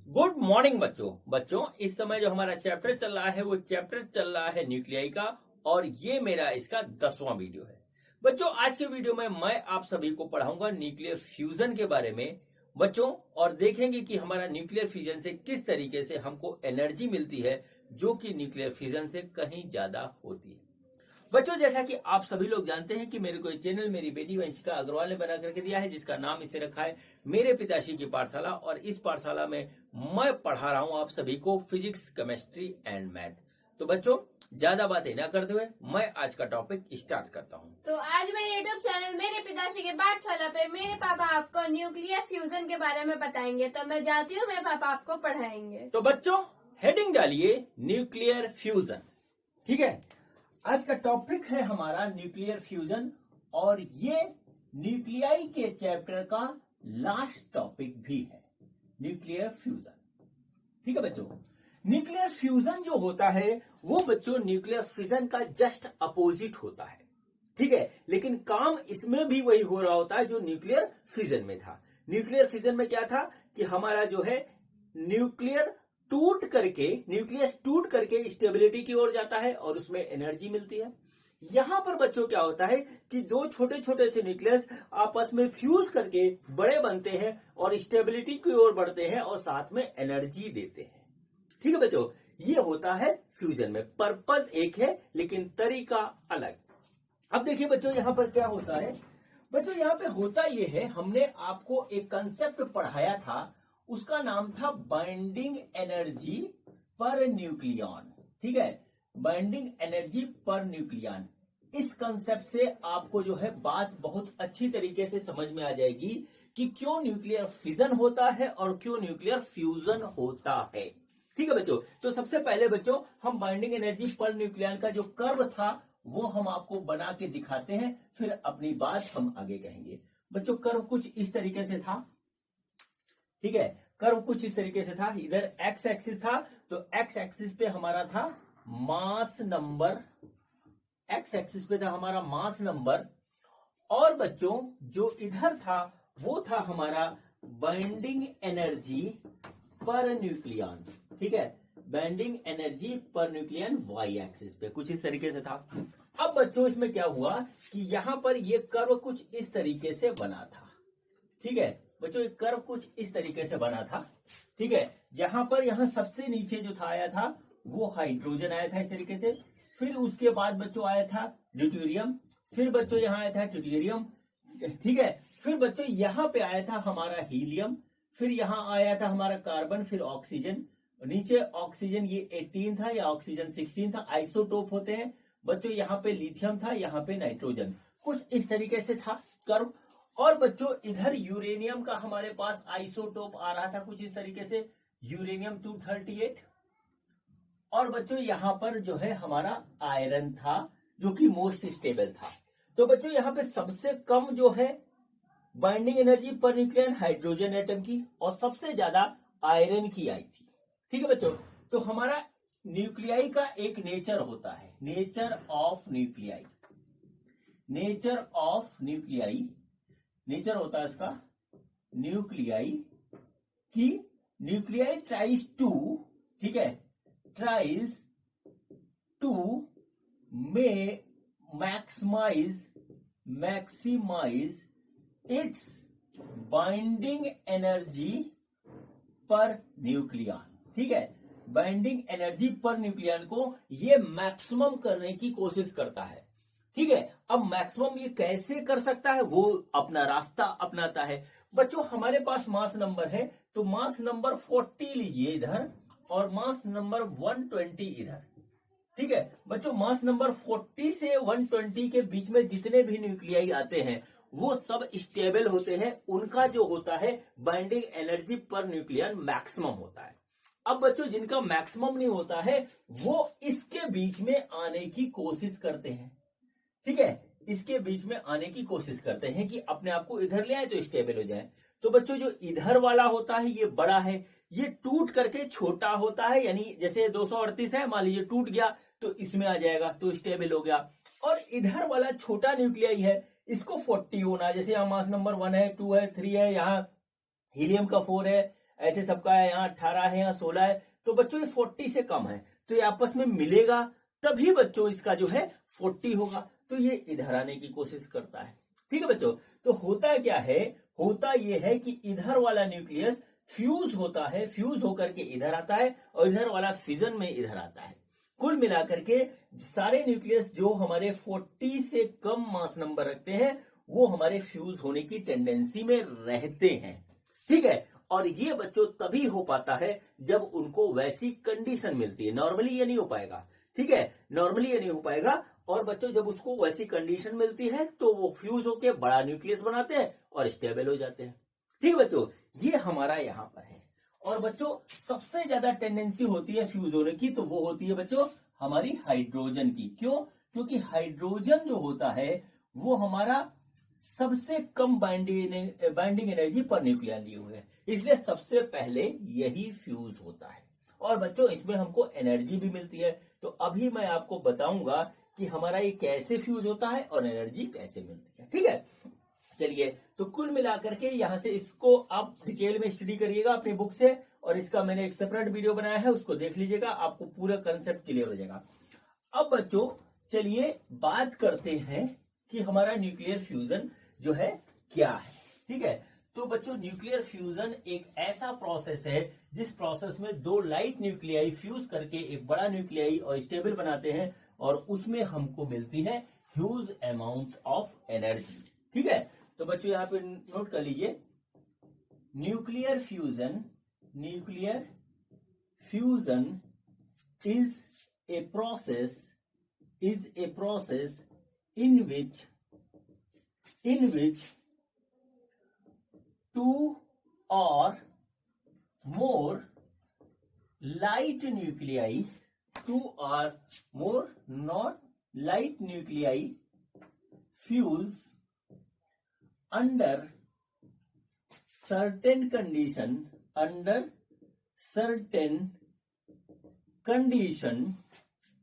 Good morning बच्चों इस समय जो हमारा चैप्टर चल रहा है वो चैप्टर चल रहा है न्यूक्लियाई का। और ये मेरा इसका 10वां वीडियो है। बच्चों आज के वीडियो में मैं आप सभी को पढ़ाऊंगा न्यूक्लियर फ्यूजन के बारे में बच्चों। और देखेंगे कि हमारा न्यूक्लियर फ्यूजन से किस तरीके से हमको एनर्जी मिलती है जो कि न्यूक्लियर फ्यूजन से कहीं ज्यादा होती है। बच्चों जैसा कि आप सभी लोग जानते हैं कि मेरे को एक चैनल मेरी बेटी वंशिका अग्रवाल ने बना करके दिया है जिसका नाम इसे रखा है मेरे पिताश्री की पाठशाला। और इस पाठशाला में मैं पढ़ा रहा हूं आप सभी को फिजिक्स, केमिस्ट्री एंड मैथ। तो बच्चों ज्यादा बातें न करते हुए मैं आज का टॉपिक स्टार्ट करता हूं। तो आज मेरे यूट्यूब चैनल मेरे पिताश्री के पाठशाला पे मेरे पापा आपको न्यूक्लियर फ्यूजन के बारे में बताएंगे। तो मैं जाती हूँ, मेरे पापा आपको पढ़ाएंगे। तो बच्चों हेडिंग डालिए न्यूक्लियर फ्यूजन। ठीक है, आज का टॉपिक है हमारा न्यूक्लियर फ्यूजन और ये न्यूक्लियाई के चैप्टर का लास्ट टॉपिक भी है, न्यूक्लियर फ्यूजन। ठीक है बच्चों, न्यूक्लियर फ्यूजन जो होता है वो बच्चों न्यूक्लियर फिजन का जस्ट अपोजिट होता है। ठीक है, लेकिन काम इसमें भी वही हो रहा होता है जो न्यूक्लियर फिजन में था। न्यूक्लियर फिजन में क्या था कि हमारा जो है न्यूक्लियस टूट करके स्टेबिलिटी की ओर जाता है और उसमें एनर्जी मिलती है। यहां पर बच्चों क्या होता है कि दो छोटे छोटे से न्यूक्लियस आपस में फ्यूज करके बड़े बनते हैं और स्टेबिलिटी की ओर बढ़ते हैं और साथ में एनर्जी देते हैं। ठीक है बच्चों, ये होता है फ्यूजन में। पर्पस एक है लेकिन तरीका अलग। अब देखिए बच्चों यहां पर क्या होता है। बच्चों यहां पे होता यह है, हमने आपको एक कंसेप्ट पढ़ाया था, उसका नाम था बाइंडिंग एनर्जी पर न्यूक्लियन। ठीक है, बाइंडिंग एनर्जी पर न्यूक्लियन। इस कंसेप्ट से आपको जो है बात बहुत अच्छी तरीके से समझ में आ जाएगी कि क्यों न्यूक्लियर फिजन होता है और क्यों न्यूक्लियर फ्यूजन होता है। ठीक है बच्चों, तो सबसे पहले बच्चों हम बाइंडिंग एनर्जी पर न्यूक्लियन का जो कर्व था वो हम आपको बना के दिखाते हैं, फिर अपनी बात हम आगे कहेंगे। बच्चों कर्व कुछ इस तरीके से था। ठीक है, कर्व कुछ इस तरीके से था। इधर एक्स एक्सिस था तो एक्स एक्सिस पे हमारा था मास नंबर, एक्स एक्सिस पे था हमारा मास नंबर। और बच्चों जो इधर था वो था हमारा बाइंडिंग एनर्जी पर न्यूक्लियन। ठीक है, binding energy per nucleon Y axis पे कुछ इस तरीके से था। अब बच्चों इसमें क्या हुआ कि यहां पर ये कर्व कुछ इस तरीके से बना था। ठीक है बच्चों, एक कर्व कुछ इस तरीके से बना था। ठीक है, जहां पर यहां सबसे नीचे जो था आया था वो हाइड्रोजन आया था इस तरीके से। फिर उसके बाद बच्चों आया था ड्यूटेरियम, फिर बच्चों यहां आया था ट्यूटेरियम। ठीक है, फिर बच्चों यहां पे आया था हमारा हीलियम, फिर यहां आया था हमारा कार्बन, फिर ऑक्सीजन। नीचे ऑक्सीजन ये 18 था या ऑक्सीजन 16 था, आइसोटोप होते हैं बच्चों। यहाँ पे लिथियम था, यहाँ पे नाइट्रोजन, कुछ इस तरीके से था कर्व। और बच्चों इधर यूरेनियम का हमारे पास आइसोटोप आ रहा था कुछ इस तरीके से, यूरेनियम 238। और बच्चों यहां पर जो है हमारा आयरन था जो कि मोस्ट स्टेबल था। तो बच्चों यहां पे सबसे कम जो है binding energy per nucleon hydrogen atom की और सबसे ज्यादा आयरन की आई थी। ठीक है बच्चों, तो हमारा न्यूक्लियाई का एक नेचर होता है, nature of nuclei. Nature of nuclei, nature होता है इसका न्यूक्लियाई की न्यूक्लियाई ट्राइज टू, ठीक है, tries to maximize its binding energy per nucleon. ठीक है, बाइंडिंग एनर्जी पर न्यूक्लियन को ये मैक्सिमम करने की कोशिश करता है। ठीक है, अब मैक्सिमम ये कैसे कर सकता है वो अपना रास्ता अपनाता है। बच्चों हमारे पास मास नंबर है तो मास नंबर 40 लीजिए इधर और मास नंबर 120 इधर। ठीक है बच्चों, मास नंबर 40 से 120 के बीच में जितने भी न्यूक्लियाई आते हैं वो सब स्टेबल होते हैं। उनका जो होता है binding energy per nucleon maximum होता है। अब बच्चों जिनका मैक्सिमम नहीं होता है वो इसके बीच में आने की कोशिश करते हैं। ठीक है, इसके बीच में आने की कोशिश करते हैं कि अपने आप को इधर ले आए तो स्टेबल हो जाए। तो बच्चों जो इधर वाला होता है ये बड़ा है, ये टूट करके छोटा होता है, यानी जैसे 238 है मान लीजिए टूट गया तो इसमें आ जाएगा तो स्टेबल हो गया। और इधर वाला छोटा न्यूक्लियाई है इसको 40 होना है, जैसे यहाँ मास नंबर 1 है, 2 है, 3 है, यहाँ हीलियम का 4 है, ऐसे सबका है, यहाँ 18 है, यहाँ 16 है, तो बच्चों ये 40 से कम है, तो ये आपस में मिलेगा तभी बच्चों इसका जो है 40 होगा, तो ये इधर आने की कोशिश करता है। ठीक है बच्चों, तो होता क्या है, होता ये है कि इधर वाला न्यूक्लियस फ्यूज होता है, फ्यूज होकर के इधर आता है, और इधर वाला फिजन में इधर आता है। कुल मिलाकर के सारे न्यूक्लियस जो हमारे 40 से कम मास नंबर रखते हैं वो हमारे फ्यूज होने की टेंडेंसी में रहते हैं। ठीक है, और ये बच्चों तभी हो पाता है जब उनको वैसी कंडीशन मिलती है, नॉर्मली ये नहीं हो पाएगा। ठीक है, नॉर्मली ये नहीं हो पाएगा, और बच्चों जब उसको वैसी कंडीशन मिलती है तो वो फ्यूज होके बड़ा न्यूक्लियस बनाते हैं और स्टेबल हो जाते हैं। ठीक है बच्चों, ये हमारा यहाँ पर है। और बच्चों सबसे ज्यादा टेंडेंसी होती है फ्यूज होने की, तो वो होती है बच्चों हमारी हाइड्रोजन की। क्यों? क्योंकि हाइड्रोजन जो होता है वो हमारा सबसे कम बाइंडिंग एनर्जी पर न्यूक्लियन लिए हुए है, इसलिए सबसे पहले यही फ्यूज होता है। और बच्चों इसमें हमको एनर्जी भी मिलती है, तो अभी मैं आपको बताऊंगा कि हमारा ये कैसे फ्यूज होता है और एनर्जी कैसे मिलती है। ठीक है, चलिए, तो कुल मिलाकर के यहाँ से इसको आप डिटेल में स्टडी करिएगा अपनी बुक से, और इसका मैंने एक सेपरेट वीडियो बनाया है, उसको देख लीजिएगा, आपको पूरा कंसेप्ट क्लियर हो जाएगा। अब बच्चों चलिए बात करते हैं कि हमारा न्यूक्लियर फ्यूजन जो है क्या है। ठीक है, तो बच्चों न्यूक्लियर फ्यूजन एक ऐसा प्रोसेस है जिस प्रोसेस में दो लाइट न्यूक्लियाई फ्यूज करके एक बड़ा न्यूक्लियाई और स्टेबल बनाते हैं, और उसमें हमको मिलती है ह्यूज अमाउंट ऑफ एनर्जी। ठीक है, तो बच्चों यहाँ पे नोट कर लीजिए, nuclear fusion is a process in which two or more light nuclei fuse under certain condition,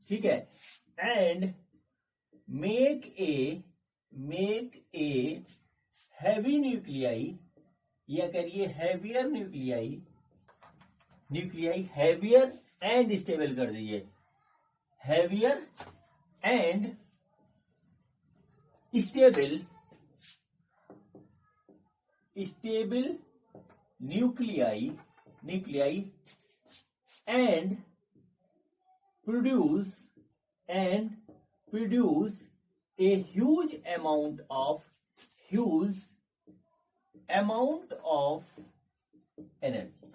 ठीक है, and make a heavy nuclei, या करिए heavier nuclei heavier and stable कर दीजिए, heavier and stable nuclei and produce a huge amount of energy।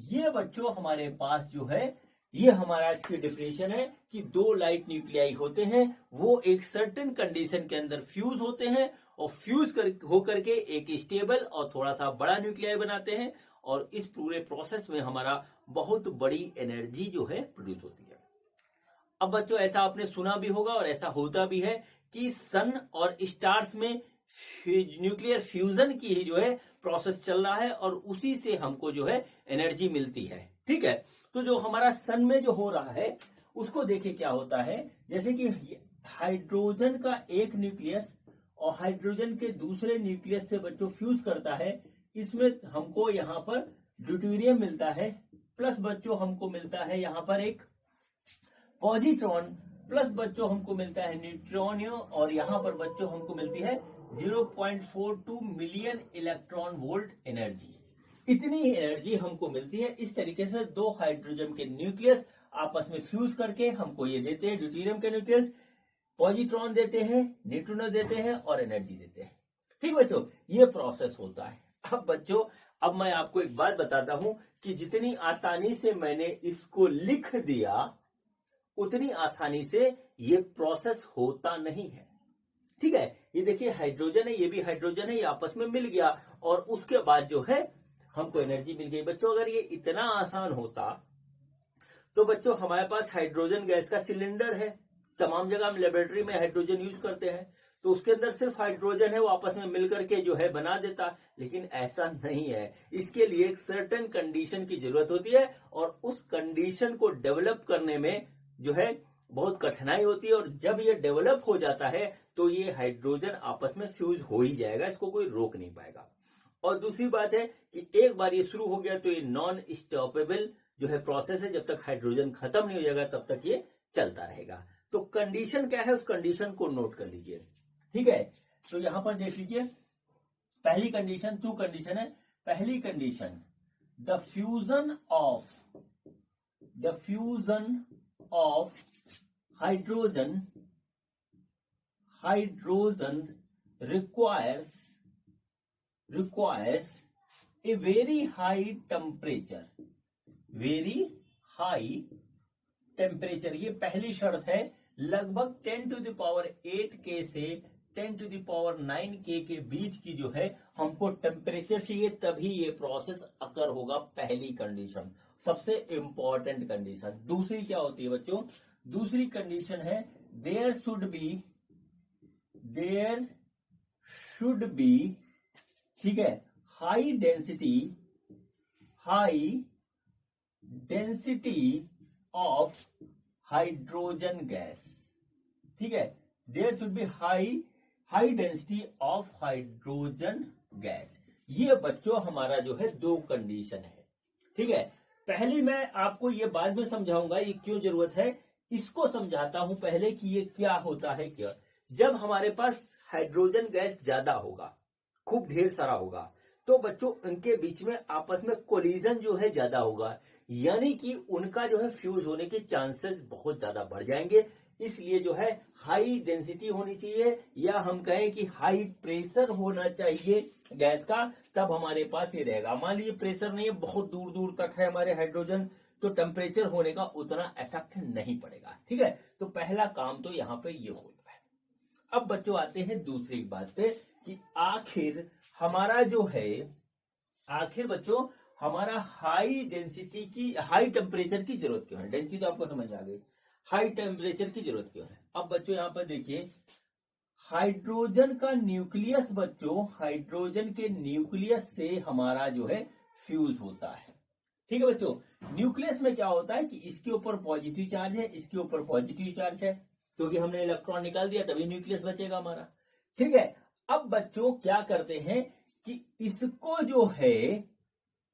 ये बच्चों हमारे पास जो है, ये हमारा इसकी डिफिनेशन है कि दो लाइट न्यूक्लियाई होते हैं, वो एक सर्टेन कंडीशन के अंदर फ्यूज होते हैं, और फ्यूज होकर के एक स्टेबल और थोड़ा सा बड़ा न्यूक्लियाई बनाते हैं, और इस पूरे प्रोसेस में हमारा बहुत बड़ी एनर्जी जो है प्रोड्यूस होती है। अब बच्चों ऐसा आपने सुना भी होगा और ऐसा होता भी है कि सन और स्टार्स में न्यूक्लियर फ्यूजन की ही जो है प्रोसेस चल रहा है, और उसी से हमको जो है एनर्जी मिलती है। ठीक है, तो जो हमारा सन में जो हो रहा है उसको देखिए क्या होता है, जैसे कि हाइड्रोजन का एक न्यूक्लियस और हाइड्रोजन के दूसरे न्यूक्लियस से बच्चों फ्यूज करता है, इसमें हमको यहाँ पर ड्यूटेरियम मिलता है, प्लस बच्चों हमको मिलता है यहाँ पर एक पॉजिट्रॉन, प्लस बच्चों हमको मिलता है न्यूट्रॉनियो, और यहाँ पर बच्चों हमको मिलती है 0.42 मिलियन इलेक्ट्रॉन वोल्ट एनर्जी। इतनी एनर्जी हमको मिलती है। इस तरीके से दो हाइड्रोजन के न्यूक्लियस आपस में फ्यूज करके हमको ये देते हैं, ड्यूटेरियम के न्यूक्लियस पॉजिट्रॉन देते हैं, न्यूट्रिनो देते हैं और एनर्जी देते हैं। ठीक बच्चों, ये प्रोसेस होता है। अब बच्चों अब मैं आपको एक बात बताता हूं कि जितनी आसानी से मैंने इसको लिख दिया उतनी आसानी से ये प्रोसेस होता नहीं है। ठीक है, ये देखिए हाइड्रोजन है, ये भी हाइड्रोजन है, ये आपस में मिल गया और उसके बाद जो है हमको एनर्जी मिल गई। बच्चों अगर ये इतना आसान होता तो बच्चों हमारे पास हाइड्रोजन गैस का सिलेंडर है, तमाम जगह हम लेबोरेटरी में हाइड्रोजन यूज करते हैं, तो उसके अंदर सिर्फ हाइड्रोजन है, वो आपस में मिलकर के जो है बना देता। लेकिन ऐसा नहीं है, इसके लिए एक सर्टेन कंडीशन की जरूरत होती है और उस कंडीशन को डेवलप करने में जो है बहुत कठिनाई होती है। और जब ये डेवलप हो जाता है तो ये हाइड्रोजन आपस में फ्यूज हो ही जाएगा, इसको कोई रोक नहीं पाएगा। और दूसरी बात है कि एक बार ये शुरू हो गया तो ये नॉन स्टॉपेबल जो है प्रोसेस है, जब तक हाइड्रोजन खत्म नहीं हो जाएगा तब तक ये चलता रहेगा। तो कंडीशन क्या है, उस कंडीशन को नोट कर लीजिए। ठीक है, तो यहां पर देख लीजिए, पहली कंडीशन, 2 कंडीशन है। पहली condition, the fusion of hydrogen requires a very high temperature, ये पहली शर्त है। लगभग 10 to the power 8 K से 10 to the power 9 K के बीच की जो है हमको टेम्परेचर चाहिए, तभी ये प्रोसेस अकर होगा। पहली कंडीशन, सबसे इंपॉर्टेंट कंडीशन। दूसरी क्या होती है बच्चों, दूसरी कंडीशन है देयर शुड बी, ठीक है, high density of hydrogen gas. ठीक है, there should be high density of hydrogen gas. ये बच्चों हमारा जो है 2 कंडीशन है। ठीक है, पहली मैं आपको ये बाद में समझाऊंगा ये क्यों जरूरत है, इसको समझाता हूं पहले कि ये क्या होता है। क्या, जब हमारे पास हाइड्रोजन गैस ज्यादा होगा, खूब ढेर सारा होगा, तो बच्चों उनके बीच में आपस में कोलिजन जो है ज्यादा होगा, यानी कि उनका जो है फ्यूज होने के चांसेस बहुत ज्यादा बढ़ जाएंगे। इसलिए जो है हाई डेंसिटी होनी चाहिए, या हम कहें कि हाई प्रेशर होना चाहिए गैस का, तब हमारे पास ये रहेगा। मान लीजिए प्रेशर नहीं है, बहुत दूर दूर तक है हमारे हाइड्रोजन, तो टेम्परेचर होने का उतना इफेक्ट नहीं पड़ेगा। ठीक है, तो पहला काम तो यहाँ पे ये होता है। अब बच्चों आते हैं दूसरी बात पे कि आखिर हमारा जो है, आखिर बच्चों हमारा हाई टेम्परेचर की जरूरत क्यों है। डेंसिटी तो आपको समझ आ गई, हाई टेम्परेचर की जरूरत क्यों है। अब बच्चों यहां पर देखिए, हाइड्रोजन का न्यूक्लियस बच्चों, हाइड्रोजन के न्यूक्लियस से हमारा जो है फ्यूज होता है। ठीक है बच्चों, न्यूक्लियस में क्या होता है कि इसके ऊपर पॉजिटिव चार्ज है, इसके ऊपर पॉजिटिव चार्ज है, क्योंकि हमने इलेक्ट्रॉन निकाल दिया तभी न्यूक्लियस बचेगा हमारा। ठीक है, अब बच्चों क्या करते हैं कि इसको जो है,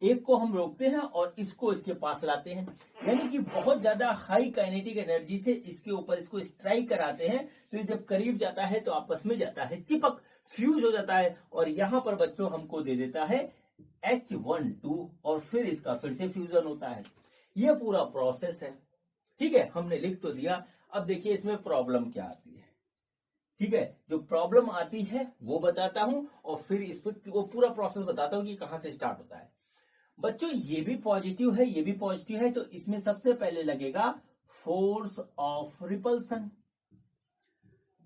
एक को हम रोकते हैं और इसको इसके पास लाते हैं, यानी कि बहुत ज्यादा हाई काइनेटिक एनर्जी से इसके ऊपर इसको स्ट्राइक कराते हैं। तो जब करीब जाता है तो आपस में जाता है चिपक, फ्यूज हो जाता है, और यहां पर बच्चों हमको दे देता है H12, और फिर इसका फिर से फ्यूजन होता है। यह पूरा प्रोसेस है। ठीक है, हमने लिख तो दिया। अब देखिए इसमें प्रॉब्लम क्या आती है। ठीक है, जो प्रॉब्लम आती है वो बताता हूं, और फिर इस पर वो पूरा प्रोसेस बताता हूं कि कहां से स्टार्ट होता है। बच्चों ये भी पॉजिटिव है, ये भी पॉजिटिव है, तो इसमें सबसे पहले लगेगा फोर्स ऑफ रिपल्सन।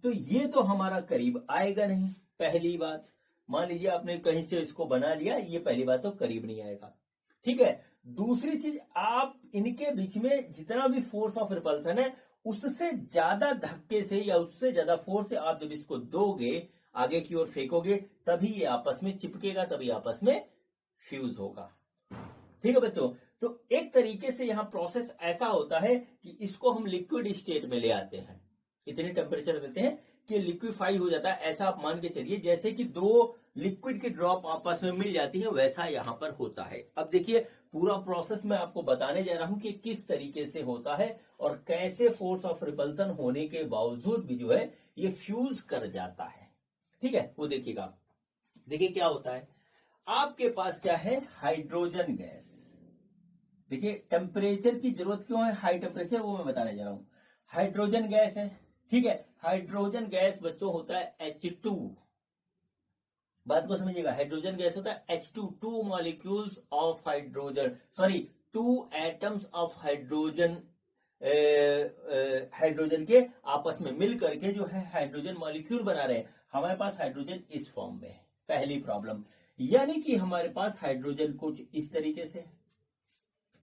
तो ये तो हमारा करीब आएगा नहीं, पहली बात। मान लीजिए आपने कहीं से इसको बना लिया, ये पहली बात तो करीब नहीं आएगा। ठीक है, दूसरी चीज, आप इनके बीच में जितना भी फोर्स ऑफ रिपल्सन है, उससे ज्यादा धक्के से या उससे ज्यादा फोर्स से आप जब इसको दोगे, आगे की ओर फेंकोगे, तभी ये आपस में चिपकेगा, तभी आपस में फ्यूज होगा। ठीक है बच्चों, तो एक तरीके से यहां प्रोसेस ऐसा होता है कि इसको हम लिक्विड स्टेट में ले आते हैं, इतने टेम्परेचर देते हैं कि लिक्विफाई हो जाता है। ऐसा आप मान के चलिए जैसे कि 2 लिक्विड की ड्रॉप आपस में मिल जाती है, वैसा यहां पर होता है। अब देखिए पूरा प्रोसेस मैं आपको बताने जा रहा हूं कि किस तरीके से होता है और कैसे फोर्स ऑफ रिपल्सन होने के बावजूद भी जो है ये फ्यूज कर जाता है। ठीक है, वो देखिएगा। देखिए क्या होता है, आपके पास क्या है, हाइड्रोजन गैस। देखिए टेम्परेचर की जरूरत क्यों है, हाई टेम्परेचर, वो मैं बताने जा रहा हूं। हाइड्रोजन गैस है, ठीक है, हाइड्रोजन गैस बच्चों होता है H2। बात को समझिएगा, हाइड्रोजन गैस होता है H2, 2 molecules of hydrogen, sorry 2 atoms of hydrogen, hydrogen के आपस में मिल करके जो है हाइड्रोजन मॉलिक्यूल बना रहे हैं। हमारे पास हाइड्रोजन इस फॉर्म में है, पहली प्रॉब्लम। यानी कि हमारे पास हाइड्रोजन कुछ इस तरीके से,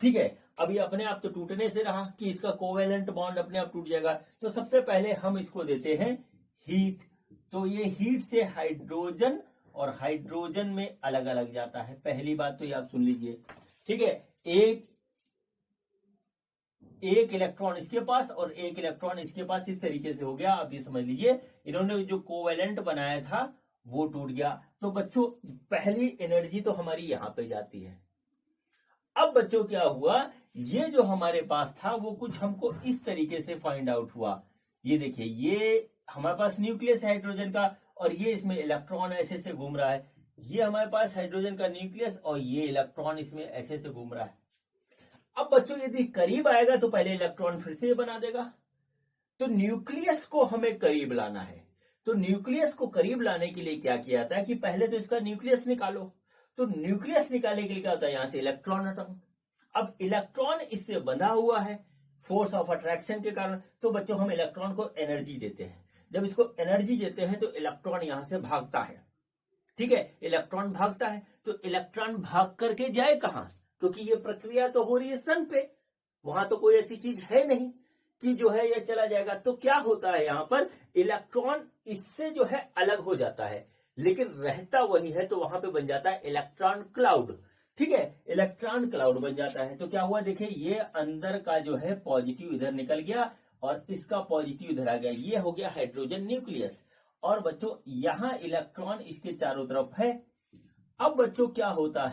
ठीक है। अब ये अपने आप तो टूटने से रहा कि इसका कोवेलेंट बॉन्ड अपने आप टूट जाएगा, तो सबसे पहले हम इसको देते हैं हीट। तो ये हीट से हाइड्रोजन और हाइड्रोजन में अलग अलग जाता है। पहली बात तो ये आप सुन लीजिए, ठीक है। एक इलेक्ट्रॉन इसके पास और एक इलेक्ट्रॉन इसके पास, इस तरीके से हो गया। आप ये समझ लीजिए इन्होंने जो कोवेलेंट बनाया था वो टूट गया। तो बच्चों पहली एनर्जी तो हमारी यहां पे जाती है। अब बच्चों क्या हुआ, ये जो हमारे पास था वो कुछ हमको इस तरीके से फाइंड आउट हुआ। ये देखिए, ये हमारे पास न्यूक्लियस है हाइड्रोजन का और ये इसमें इलेक्ट्रॉन ऐसे से घूम रहा है। ये हमारे पास हाइड्रोजन का न्यूक्लियस और ये इलेक्ट्रॉन इसमें ऐसे से घूम रहा है। अब बच्चों यदि करीब आएगा तो पहले इलेक्ट्रॉन फिर से बना देगा। तो न्यूक्लियस को हमें करीब लाना है। तो न्यूक्लियस को करीब लाने के लिए क्या किया जाता है कि पहले तो इसका न्यूक्लियस निकालो। तो न्यूक्लियस निकालने के लिए क्या होता है, यहां से इलेक्ट्रॉन हटाओ। अब इलेक्ट्रॉन इससे बंधा हुआ है फोर्स ऑफ अट्रैक्शन के कारण। तो बच्चों हम इलेक्ट्रॉन को एनर्जी देते हैं। जब इसको एनर्जी देते हैं तो इलेक्ट्रॉन यहां से भागता है। ठीक है, इलेक्ट्रॉन भागता है। तो इलेक्ट्रॉन भाग करके जाए कहां, क्योंकि ये प्रक्रिया तो हो रही है सन पे, वहां तो कोई ऐसी चीज है नहीं कि जो है ये चला जाएगा। तो क्या होता है, यहां पर इलेक्ट्रॉन इससे जो है अलग हो जाता है, लेकिन रहता वही है। तो वहां पे बन जाता है इलेक्ट्रॉन क्लाउड। ठीक है, इलेक्ट्रॉन क्लाउड बन जाता है। तो क्या हुआ, देखिए ये अंदर का जो है पॉजिटिव इधर निकल गया और इसका पॉजिटिव इधर आ गया। ये हो गया हाइड्रोजन न्यूक्लियस। और बच्चों यहां इलेक्ट्रॉन इसके चारों तरफ है। अब बच्चों क्या होता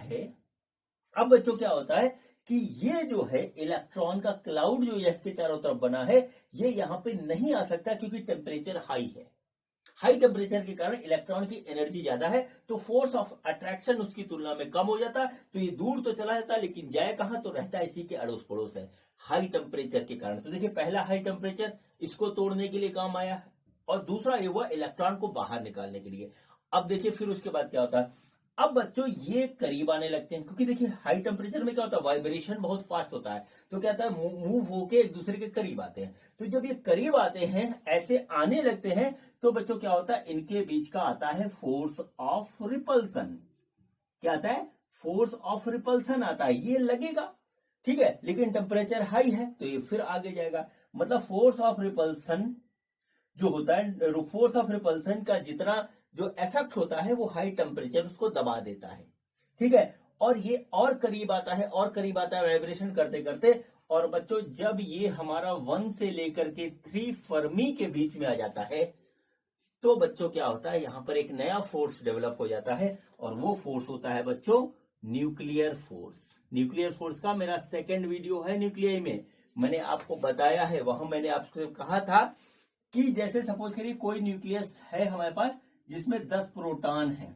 है कि ये जो है इलेक्ट्रॉन का क्लाउड जो इसके चारों तरफ बना है, ये यहां पे नहीं आ सकता क्योंकि टेम्परेचर हाई है। हाई टेम्परेचर के कारण इलेक्ट्रॉन की एनर्जी ज्यादा है, तो फोर्स ऑफ अट्रैक्शन उसकी तुलना में कम हो जाता। तो ये दूर तो चला जाता, लेकिन जाए कहां, तो रहता इसी के अड़ोस पड़ोस है, हाई टेम्परेचर के कारण। तो देखिए पहला हाई टेम्परेचर इसको तोड़ने के लिए काम आया और दूसरा ये हुआ इलेक्ट्रॉन को बाहर निकालने के लिए। अब देखिए फिर उसके बाद क्या होता है, अब बच्चों ये करीब आने लगते हैं, क्योंकि देखिए हाई टेम्परेचर में क्या होता है, वाइब्रेशन बहुत फास्ट होता है। तो क्या होता है, मूव होके एक दूसरे के करीब आते हैं। तो जब ये करीब आते हैं, ऐसे आने लगते हैं, तो बच्चों क्या होता है, इनके बीच का आता है फोर्स ऑफ रिपल्सन। क्या आता है, फोर्स ऑफ रिपल्सन आता है। ये लगेगा, ठीक है, लेकिन टेम्परेचर हाई है तो ये फिर आगे जाएगा। मतलब फोर्स ऑफ रिपल्सन जो होता है, फोर्स ऑफ रिपल्सन का जितना जो इफेक्ट होता है वो हाई टेम्परेचर उसको दबा देता है। ठीक है, और ये और करीब आता है और करीब आता है वाइब्रेशन करते करते। और बच्चों जब ये हमारा 1 से लेकर के 3 फर्मी के बीच में आ जाता है, तो बच्चों क्या होता है, यहां पर एक नया फोर्स डेवलप हो जाता है और वो फोर्स होता है बच्चों न्यूक्लियर फोर्स। न्यूक्लियर फोर्स का मेरा सेकेंड वीडियो है न्यूक्लियर में, मैंने आपको बताया है। वहां मैंने आपसे कहा था कि जैसे सपोज करिए कोई न्यूक्लियस है हमारे पास जिसमें 10 प्रोटॉन है।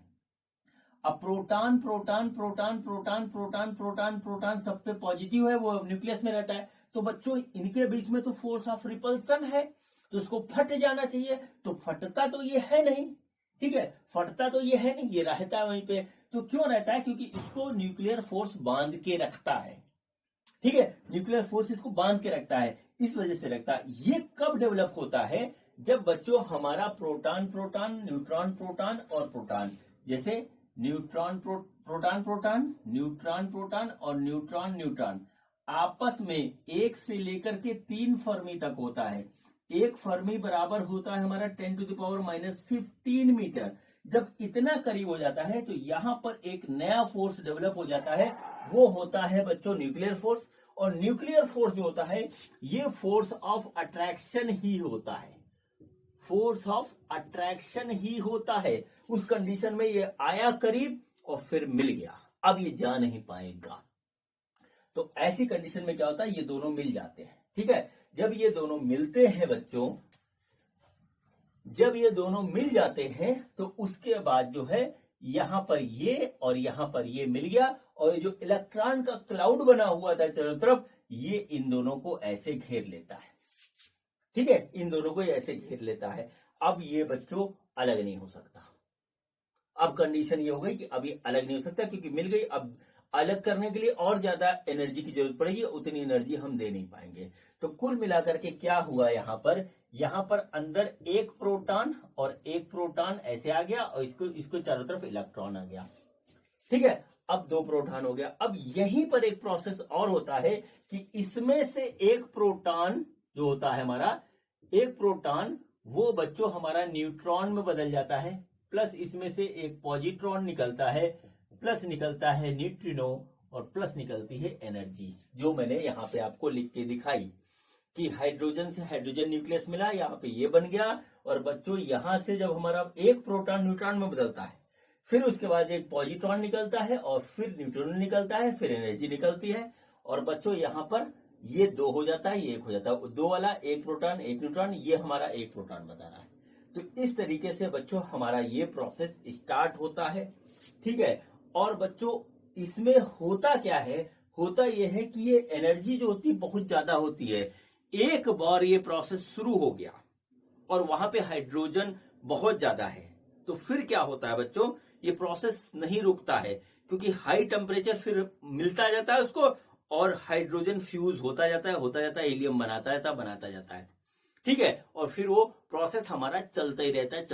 अब proton proton proton proton proton proton proton सब पे पॉजिटिव है, वो न्यूक्लियस में रहता है। तो बच्चों इनके बीच में तो फोर्स ऑफ रिपल्सन है, तो इसको फट जाना चाहिए। तो फटता तो ये है नहीं, ठीक है, फटता तो ये है नहीं, ये रहता है वहीं पे। तो क्यों रहता है, क्योंकि इसको न्यूक्लियर फोर्स बांध के रखता है। ठीक है, न्यूक्लियर फोर्स इसको बांध के रखता है, इस वजह से रखता है। ये कब डेवलप होता है, जब बच्चों हमारा प्रोटॉन प्रोटॉन न्यूट्रॉन प्रोटॉन और प्रोटॉन, जैसे neutron proton proton neutron proton और न्यूट्रॉन न्यूट्रॉन आपस में 1 से लेकर के 3 फर्मी तक होता है। एक फर्मी बराबर होता है हमारा 10⁻⁻15 मीटर। जब इतना करीब हो जाता है तो यहां पर एक नया फोर्स डेवलप हो जाता है, वो होता है बच्चों न्यूक्लियर फोर्स। और न्यूक्लियर फोर्स जो होता है ये फोर्स ऑफ अट्रैक्शन ही होता है, फोर्स ऑफ अट्रैक्शन ही होता है। उस कंडीशन में ये आया करीब और फिर मिल गया, अब ये जा नहीं पाएगा। तो ऐसी कंडीशन में क्या होता है, ये दोनों मिल जाते हैं। ठीक है, जब ये दोनों मिलते हैं बच्चों, जब ये दोनों मिल जाते हैं तो उसके बाद जो है यहां पर ये और यहां पर ये मिल गया, और जो इलेक्ट्रॉन का क्लाउड बना हुआ था चारों तरफ, ये इन दोनों को ऐसे घेर लेता है। ठीक है, इन दोनों को ऐसे घेर लेता है। अब ये बच्चों अलग नहीं हो सकता। अब कंडीशन ये हो गई कि अब ये अलग नहीं हो सकता, क्योंकि मिल गई। अब अलग करने के लिए और ज्यादा एनर्जी की जरूरत पड़ेगी, उतनी एनर्जी हम दे नहीं पाएंगे। तो कुल मिलाकर के क्या हुआ, यहां पर अंदर एक प्रोटॉन और एक प्रोटॉन ऐसे आ गया, और इसको चारों तरफ इलेक्ट्रॉन आ गया। ठीक है, अब 2 प्रोटॉन हो गया। अब यहीं पर एक प्रोसेस और होता है कि इसमें से एक प्रोटॉन जो होता है हमारा, एक प्रोटॉन वो बच्चों हमारा न्यूट्रॉन में बदल जाता है, प्लस इसमें से एक पॉजिट्रॉन निकलता है, प्लस निकलता है न्यूट्रिनो, और प्लस निकलती है एनर्जी, जो मैंने यहां पे आपको लिख के दिखाई कि हाइड्रोजन से हाइड्रोजन न्यूक्लियस मिला, यहाँ पे ये बन गया। और बच्चों यहां से जब हमारा एक प्रोटॉन न्यूट्रॉन में बदलता है, फिर उसके बाद एक पॉजिट्रॉन निकलता है और फिर न्यूट्रॉन निकलता है, फिर एनर्जी निकलती है। और बच्चों यहाँ पर ये 2 हो जाता है, ये 1 हो जाता है। 2 वाला एक प्रोटॉन एक न्यूट्रॉन, ये हमारा एक प्रोटॉन बता रहा है। तो इस तरीके से बच्चों हमारा ये प्रोसेस स्टार्ट होता है। ठीक है। और बच्चों इसमें होता क्या है, होता यह है कि ये एनर्जी जो होती है बहुत ज्यादा होती है। एक बार ये प्रोसेस शुरू हो गया और वहां पे हाइड्रोजन बहुत ज्यादा है, तो फिर क्या होता है बच्चों, ये प्रोसेस नहीं रुकता है, क्योंकि हाई टेम्परेचर फिर मिलता जाता है उसको और हाइड्रोजन फ्यूज होता जाता है, हीलियम बनाता जाता है। ठीक है। और फिर वो प्रोसेस हमारा चलता ही रहता है,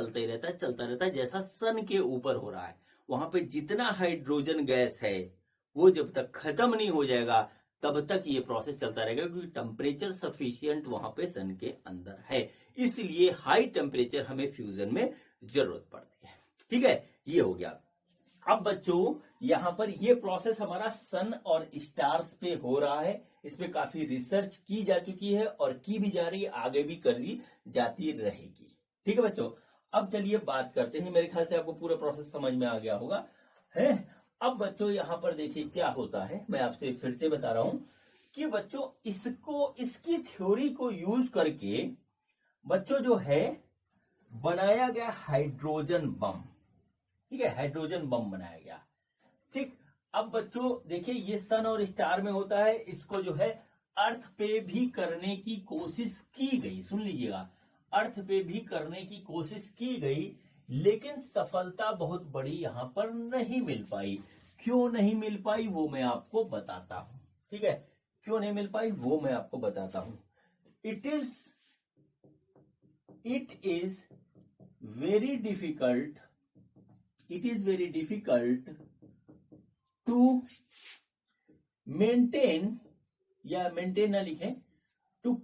जैसा सन के ऊपर हो रहा है। वहां पे जितना हाइड्रोजन गैस है वो जब तक खत्म नहीं हो जाएगा तब तक ये प्रोसेस चलता रहेगा, क्योंकि टेम्परेचर सफिशियंट वहां पे सन के अंदर है। इसलिए हाई टेम्परेचर हमें फ्यूजन में जरूरत पड़ती है। ठीक है, ये हो गया। अब बच्चों यहां पर ये प्रोसेस हमारा सन और स्टार्स पे हो रहा है। इसमें काफी रिसर्च की जा चुकी है और की भी जा रही है, आगे भी करी जाती रहेगी। ठीक है बच्चों, अब चलिए बात करते हैं। मेरे ख्याल से आपको पूरा प्रोसेस समझ में आ गया होगा है। अब बच्चों यहां पर देखिए क्या होता है, मैं आपसे फिर से बता रहा हूं कि बच्चों इसकी थ्योरी को यूज करके बच्चों जो है बनाया गया हाइड्रोजन बम। ठीक है, हाइड्रोजन बम बनाया गया। ठीक। अब बच्चों देखिए ये सन और स्टार में होता है, इसको जो है अर्थ पे भी करने की कोशिश की गई। सुन लीजिएगा, अर्थ पे भी करने की कोशिश की गई, लेकिन सफलता बहुत बड़ी यहां पर नहीं मिल पाई। क्यों नहीं मिल पाई वो मैं आपको बताता हूं। ठीक है, क्यों नहीं मिल पाई वो मैं आपको बताता हूं। It is very difficult to maintain, या मेंटेन ना लिखें, to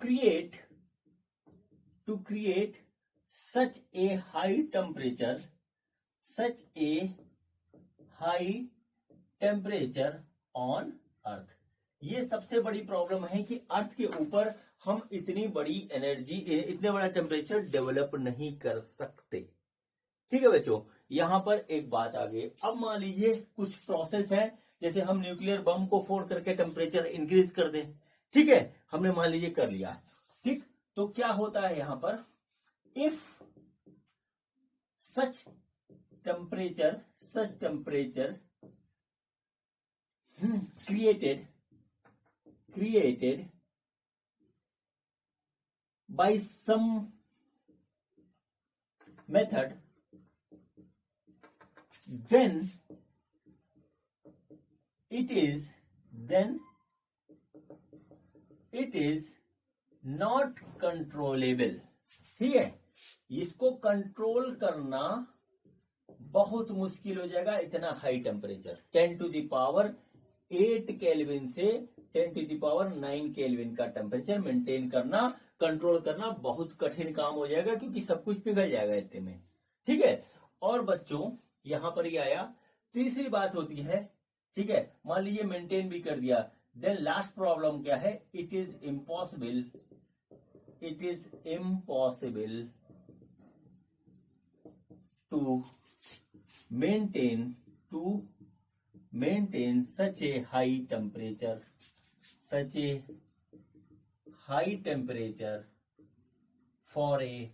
create such a high temperature on earth. ये सबसे बड़ी प्रॉब्लम है कि अर्थ के ऊपर हम इतनी बड़ी एनर्जी, इतने बड़ा टेम्परेचर डेवलप नहीं कर सकते। ठीक है बच्चों, यहां पर एक बात आ गई। अब मान लीजिए कुछ प्रोसेस है, जैसे हम न्यूक्लियर बम को फोड़ करके टेम्परेचर इंक्रीज कर दें। ठीक है, हमने मान लीजिए कर लिया। ठीक, तो क्या होता है यहां पर, if such temperature created by some method, then it is not controllable। ठीक है, इसको कंट्रोल करना बहुत मुश्किल हो जाएगा। इतना हाई टेम्परेचर 10⁸ केल्विन से 10⁹ केल्विन का टेम्परेचर मेंटेन करना, कंट्रोल करना बहुत कठिन काम हो जाएगा, क्योंकि सब कुछ पिघल जाएगा इतने में। ठीक है। और बच्चों यहां पर ये आया, तीसरी बात होती है। ठीक है, मान लीजिए मेंटेन भी कर दिया, देन लास्ट प्रॉब्लम क्या है, it is impossible to maintain such a high temperature for a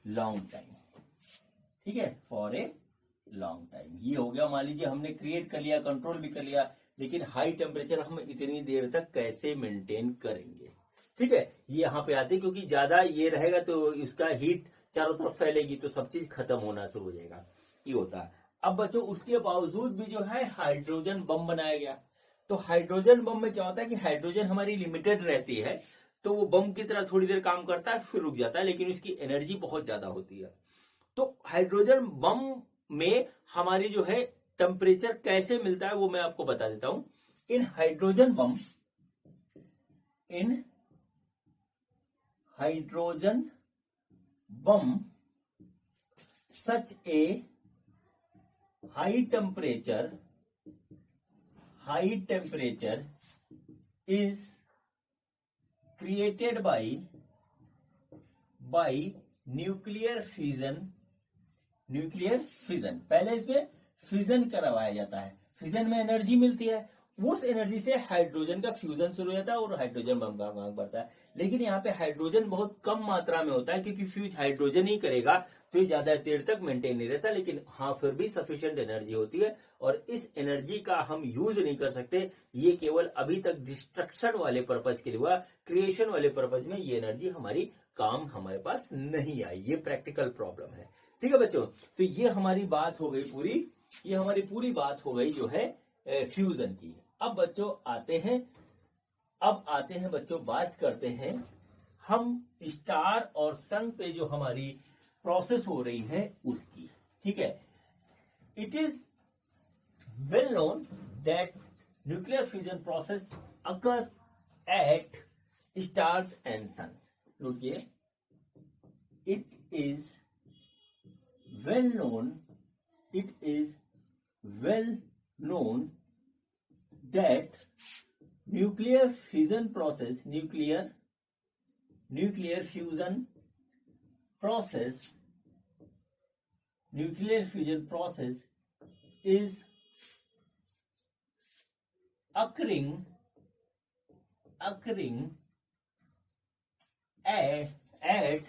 long time। ठीक है, फॉर ए लॉन्ग टाइम। ये हो गया, मान लीजिए हमने क्रिएट कर लिया, कंट्रोल भी कर लिया, लेकिन हाई टेम्परेचर हम इतनी देर तक कैसे मेंटेन करेंगे। ठीक है, ये यहाँ पे आते, क्योंकि ज्यादा ये रहेगा तो इसका हीट चारों तरफ फैलेगी तो सब चीज खत्म होना शुरू हो जाएगा। ये होता है। अब बच्चों उसके बावजूद भी जो है हाइड्रोजन बम बनाया गया। तो हाइड्रोजन बम में क्या होता है कि हाइड्रोजन हमारी लिमिटेड रहती है, तो वो बम की तरह थोड़ी देर काम करता है फिर रुक जाता है, लेकिन उसकी एनर्जी बहुत ज्यादा होती है। तो हाइड्रोजन बम में हमारी जो है टेम्परेचर कैसे मिलता है वो मैं आपको बता देता हूं। In hydrogen bomb such a high temperature is created by nuclear fusion. पहले इसमें फ्यूजन करवाया जाता है, फ्यूजन में एनर्जी मिलती है, उस एनर्जी से हाइड्रोजन का फ्यूजन शुरू होता है और हाइड्रोजन बम का भाग बढ़ता है। लेकिन यहाँ पे हाइड्रोजन बहुत कम मात्रा में होता है, क्योंकि फ्यूज हाइड्रोजन ही करेगा तो ये ज्यादा देर तक मेंटेन नहीं रहता। लेकिन हाँ, फिर भी सफिशिएंट एनर्जी होती है और इस एनर्जी का हम यूज नहीं कर सकते। ये केवल अभी तक डिस्ट्रक्शन वाले पर्पज के लिए हुआ, क्रिएशन वाले पर्पज में ये एनर्जी हमारी काम हमारे पास नहीं आई। ये प्रैक्टिकल प्रॉब्लम है। ठीक है बच्चों, तो ये हमारी बात हो गई पूरी, ये हमारी पूरी बात हो गई जो है फ्यूजन की। अब बच्चों आते हैं बच्चों, बात करते हैं हम स्टार और सन पे जो हमारी प्रोसेस हो रही है उसकी। ठीक है, it is well known that nuclear fusion process occurs at stars and sun. देखिए, इट इज well known that nuclear fusion process is occurring at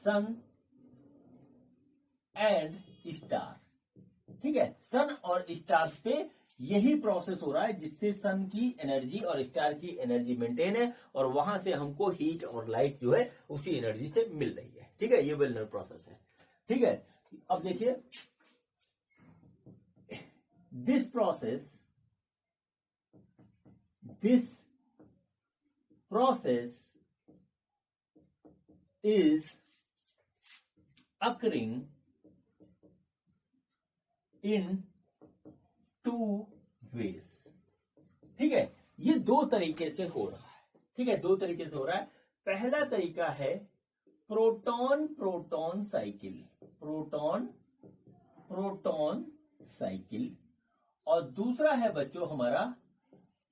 sun and star. ठीक है, सन और स्टार्स पे यही प्रोसेस हो रहा है, जिससे सन की एनर्जी और स्टार की एनर्जी मेंटेन है और वहां से हमको हीट और लाइट जो है उसी एनर्जी से मिल रही है। ठीक है, ये वेल नोन प्रोसेस है। ठीक है, अब देखिए, this process is occurring in 2 ways। ठीक है, ये 2 तरीके से हो रहा है। ठीक है, 2 तरीके से हो रहा है। पहला तरीका है प्रोटॉन साइकिल, और दूसरा है बच्चों हमारा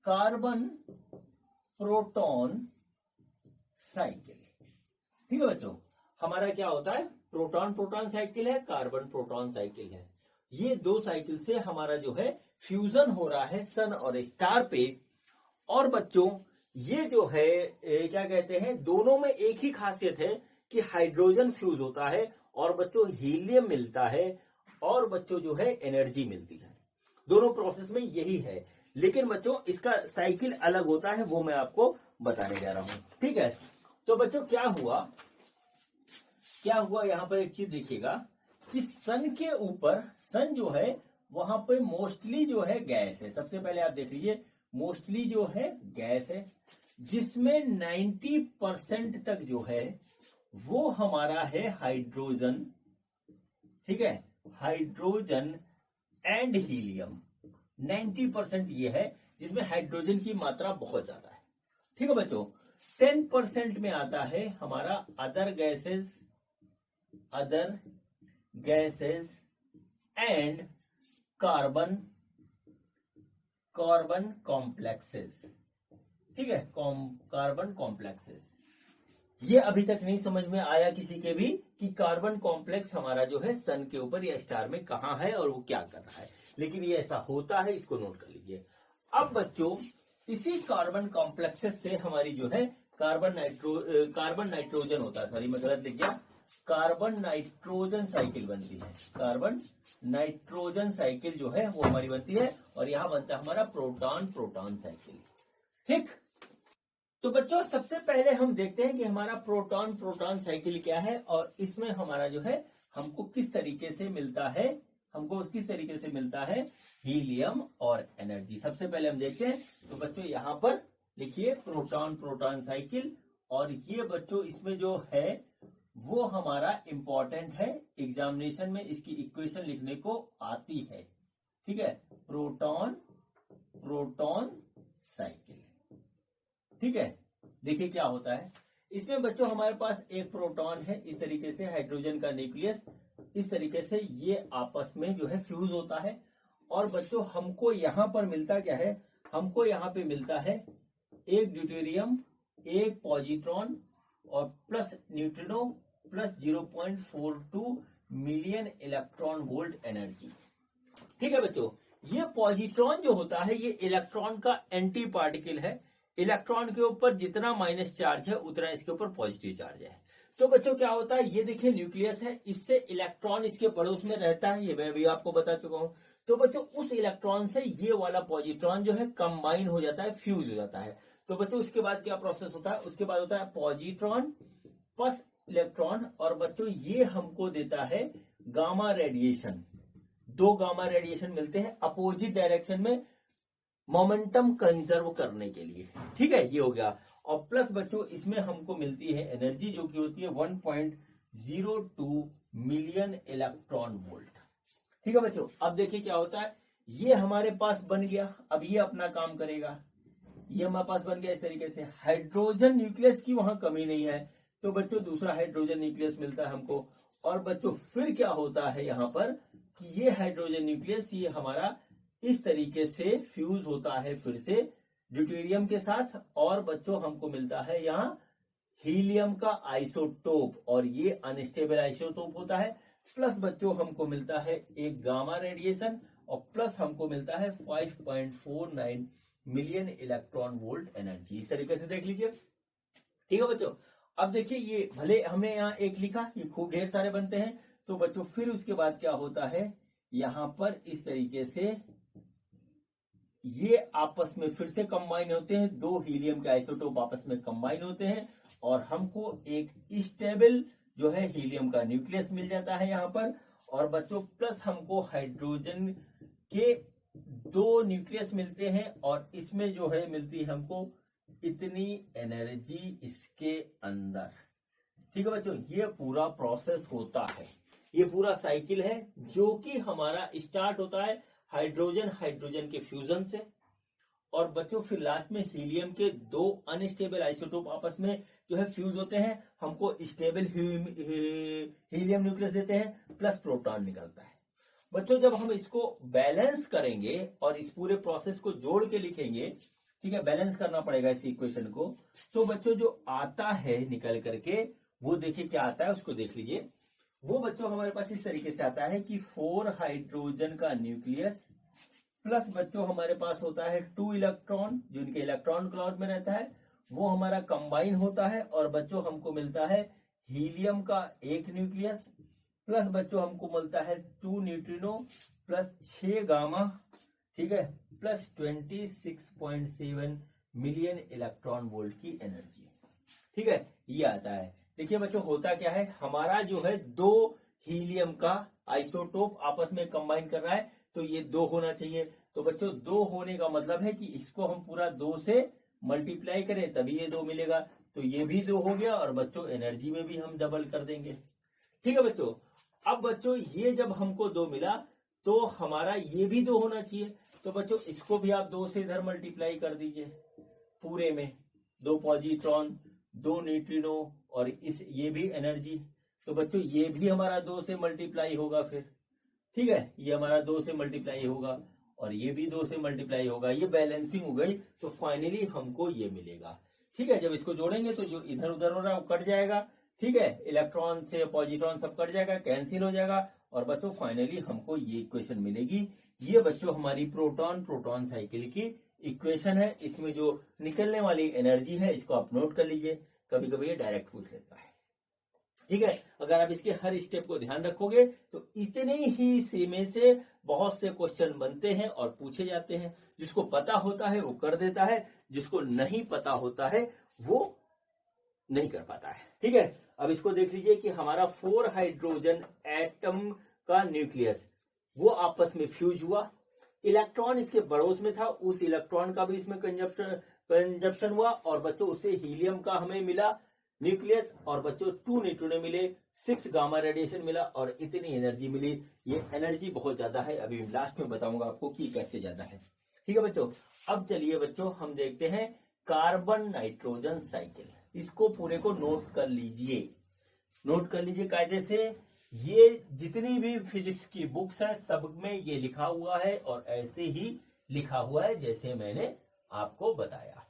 कार्बन प्रोटॉन साइकिल। ठीक है बच्चों, हमारा क्या होता है, प्रोटॉन साइकिल है, कार्बन प्रोटॉन साइकिल है। ये 2 साइकिल से हमारा जो है फ्यूजन हो रहा है सन और स्टार पे। और बच्चों ये जो है क्या कहते हैं, दोनों में एक ही खासियत है कि हाइड्रोजन फ्यूज होता है और बच्चों हीलियम मिलता है और बच्चों जो है एनर्जी मिलती है। दोनों प्रोसेस में यही है, लेकिन बच्चों इसका साइकिल अलग होता है, वो मैं आपको बताने जा रहा हूं। ठीक है, तो बच्चों क्या हुआ यहां पर एक चीज देखिएगा कि सन के ऊपर, सन जो है वहां पे मोस्टली जो है गैस है। सबसे पहले आप देख लीजिए, मोस्टली जो है गैस है, जिसमें 90% तक जो है वो हमारा है हाइड्रोजन। ठीक है, हाइड्रोजन एंड हीलियम 90% ये है, जिसमें हाइड्रोजन की मात्रा बहुत ज्यादा है। ठीक है बच्चों, 10% में आता है हमारा other gases and carbon complexes. ठीक है, कार्बन कॉम्प्लेक्सेस। ये अभी तक नहीं समझ में आया किसी के भी कि कार्बन कॉम्प्लेक्स हमारा जो है सन के ऊपर या स्टार में कहां है और वो क्या कर रहा है, लेकिन ये ऐसा होता है, इसको नोट कर लीजिए। अब बच्चों इसी कार्बन कॉम्प्लेक्सेस से हमारी जो है कार्बन नाइट्रोजन होता है, सॉरी मैं गलत लिख गया, कार्बन नाइट्रोजन साइकिल बनती है। कार्बन नाइट्रोजन साइकिल जो है वो हमारी बनती है और यहां बनता है हमारा प्रोटॉन साइकिल। ठीक, तो बच्चों सबसे पहले हम देखते हैं कि हमारा प्रोटॉन साइकिल क्या है और इसमें हमारा जो है हमको किस तरीके से मिलता है हीलियम और एनर्जी। सबसे पहले हम देखते हैं, तो बच्चों यहां पर लिखिए प्रोटॉन साइकिल, और ये बच्चों इसमें जो है वो हमारा इंपॉर्टेंट है, एग्जामिनेशन में इसकी इक्वेशन लिखने को आती है। ठीक है, प्रोटॉन साइकिल। ठीक है, देखिए क्या होता है इसमें बच्चों, हमारे पास एक प्रोटॉन है, इस तरीके से हाइड्रोजन का न्यूक्लियस, इस तरीके से ये आपस में जो है फ्यूज होता है। और बच्चों हमको यहां पर मिलता क्या है, हमको यहां पे मिलता है एक ड्यूटेरियम एक पॉजिट्रॉन और plus neutrino plus 0.42 million electron volt energy. ठीक है बच्चों, ये पॉजिट्रॉन जो होता है ये इलेक्ट्रॉन का एंटी पार्टिकल है। इलेक्ट्रॉन के ऊपर जितना माइनस चार्ज है उतना इसके ऊपर पॉजिटिव चार्ज है। तो बच्चों क्या होता है, ये देखिए न्यूक्लियस है, इससे इलेक्ट्रॉन इसके पड़ोस में रहता है, ये मैं भी आपको बता चुका हूं। तो बच्चों उस इलेक्ट्रॉन से ये वाला पॉजिट्रॉन जो है कंबाइन हो जाता है, फ्यूज हो जाता है। तो बच्चों उसके बाद क्या प्रोसेस होता है, उसके बाद होता है पॉजिट्रॉन प्लस इलेक्ट्रॉन, और बच्चों ये हमको देता है गामा रेडिएशन। दो गामा रेडिएशन मिलते हैं अपोजिट डायरेक्शन में मोमेंटम कंजर्व करने के लिए। ठीक है, ये हो गया। और प्लस बच्चों इसमें हमको मिलती है एनर्जी जो कि होती है 1.02 मिलियन इलेक्ट्रॉन वोल्ट। ठीक है बच्चों, अब देखिए क्या होता है, ये हमारे पास बन गया। अब ये अपना काम करेगा, ये हमारे पास बन गया इस तरीके से। हाइड्रोजन न्यूक्लियस की वहां कमी नहीं है, तो बच्चों दूसरा हाइड्रोजन न्यूक्लियस मिलता है हमको। और बच्चों फिर क्या होता है यहां पर कि ये हाइड्रोजन न्यूक्लियस ये हमारा इस तरीके से फ्यूज होता है फिर से ड्यूटेरियम के साथ, और बच्चों हमको मिलता है यहाँ हीलियम का आइसोटोप, और ये अनस्टेबल आइसोटोप होता है। प्लस बच्चों हमको मिलता है एक गामा रेडिएशन, और प्लस हमको मिलता है 5.49 मिलियन इलेक्ट्रॉन वोल्ट एनर्जी। इस तरीके से देख लीजिए। ठीक है बच्चों, अब देखिए ये भले हमने यहाँ एक लिखा, ये खूब ढेर सारे बनते हैं। तो बच्चों फिर उसके बाद क्या होता है, यहां पर इस तरीके से ये आपस में फिर से कंबाइन होते हैं, दो हीलियम के आइसोटोप आपस में कंबाइन होते हैं, और हमको एक स्टेबल जो है हीलियम का न्यूक्लियस मिल जाता है यहां पर। और बच्चों प्लस हमको हाइड्रोजन के दो न्यूक्लियस मिलते हैं, और इसमें जो है मिलती है हमको इतनी एनर्जी इसके अंदर। ठीक है बच्चों, ये पूरा प्रोसेस होता है, ये पूरा साइकिल है जो कि हमारा स्टार्ट होता है हाइड्रोजन के फ्यूजन से, और बच्चों फिर लास्ट में हीलियम के दो अनस्टेबल आइसोटोप आपस में जो है फ्यूज होते हैं, हमको स्टेबल हीलियम न्यूक्लियस देते हैं, प्लस प्रोटॉन निकलता है। बच्चों जब हम इसको बैलेंस करेंगे और इस पूरे प्रोसेस को जोड़ के लिखेंगे, ठीक है, बैलेंस करना पड़ेगा इस इक्वेशन को, तो बच्चों जो आता है निकल करके वो देखिए क्या आता है, उसको देख लीजिए। वो बच्चों हमारे पास इस तरीके से आता है कि 4 हाइड्रोजन का न्यूक्लियस प्लस बच्चों हमारे पास होता है 2 इलेक्ट्रॉन, जो इनके इलेक्ट्रॉन क्लाउड में रहता है, वो हमारा कंबाइन होता है, और बच्चों हमको मिलता है हीलियम का एक न्यूक्लियस, प्लस बच्चों हमको मिलता है 2 न्यूट्रिनो प्लस 6 गामा, ठीक है, प्लस 26.7 मिलियन इलेक्ट्रॉन वोल्ट की एनर्जी। ठीक है, ये आता है। देखिए बच्चों होता क्या है, हमारा जो है दो हीलियम का आइसोटोप आपस में कंबाइन कर रहा है, तो ये 2 होना चाहिए। तो बच्चों 2 होने का मतलब है कि इसको हम पूरा 2 से मल्टीप्लाई करें तभी ये 2 मिलेगा, तो ये भी 2 हो गया, और बच्चों एनर्जी में भी हम डबल कर देंगे। ठीक है बच्चों, अब बच्चों ये जब हमको 2 मिला तो हमारा ये भी 2 होना चाहिए, तो बच्चों इसको भी आप 2 से इधर मल्टीप्लाई कर दीजिए पूरे में, 2 पॉजिट्रॉन 2 न्यूट्रिनो और इस ये भी एनर्जी, तो बच्चों ये भी हमारा 2 से मल्टीप्लाई होगा फिर। ठीक है, ये हमारा 2 से मल्टीप्लाई होगा, और ये भी 2 से मल्टीप्लाई होगा, ये बैलेंसिंग हो गई, तो फाइनली हमको ये मिलेगा। ठीक है, जब इसको जोड़ेंगे तो जो इधर उधर हो रहा है वो कट जाएगा। ठीक है, इलेक्ट्रॉन से पॉजिट्रॉन सब कट जाएगा, कैंसिल हो जाएगा, और बच्चों फाइनली हमको ये इक्वेशन मिलेगी। ये बच्चों हमारी प्रोटॉन प्रोटॉन साइकिल की इक्वेशन है। इसमें जो निकलने वाली एनर्जी है इसको आप नोट कर लीजिए, कभी कभी ये डायरेक्ट पूछ लेता है। ठीक है, अगर आप इसके हर स्टेप को ध्यान रखोगे तो इतने ही सीमे से बहुत से क्वेश्चन बनते हैं और पूछे जाते हैं। जिसको पता होता है वो कर देता है, जिसको नहीं पता होता है वो नहीं कर पाता है। ठीक है, अब इसको देख लीजिए कि हमारा 4 हाइड्रोजन एटम का न्यूक्लियस वो आपस में फ्यूज हुआ, इलेक्ट्रॉन इसके पड़ोस में था, उस इलेक्ट्रॉन का भी इसमें कंजप्शन हुआ, और बच्चों उससे हीलियम का हमें मिला न्यूक्लियस, और बच्चों 2 न्यूट्रॉन मिले, 6 गामा रेडिएशन मिला, और इतनी एनर्जी मिली। ये एनर्जी बहुत ज्यादा है, अभी लास्ट में बताऊंगा आपको कि कैसे ज्यादा है। ठीक है बच्चों, अब चलिए बच्चों हम देखते हैं कार्बन नाइट्रोजन साइकिल। इसको पूरे को नोट कर लीजिए, नोट कर लीजिए कायदे से। ये जितनी भी फिजिक्स की बुक्स है सब में ये लिखा हुआ है, और ऐसे ही लिखा हुआ है जैसे मैंने आपको बताया।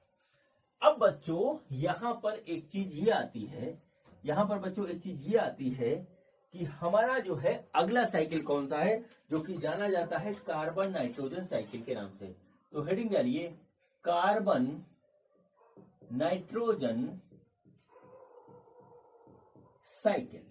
अब बच्चों यहाँ पर एक चीज ये आती है, यहाँ पर बच्चों एक चीज ये आती है कि हमारा जो है अगला साइकिल कौन सा है, जो कि जाना जाता है कार्बन नाइट्रोजन साइकिल के नाम से। तो हेडिंग डालिए कार्बन नाइट्रोजन साइकिल।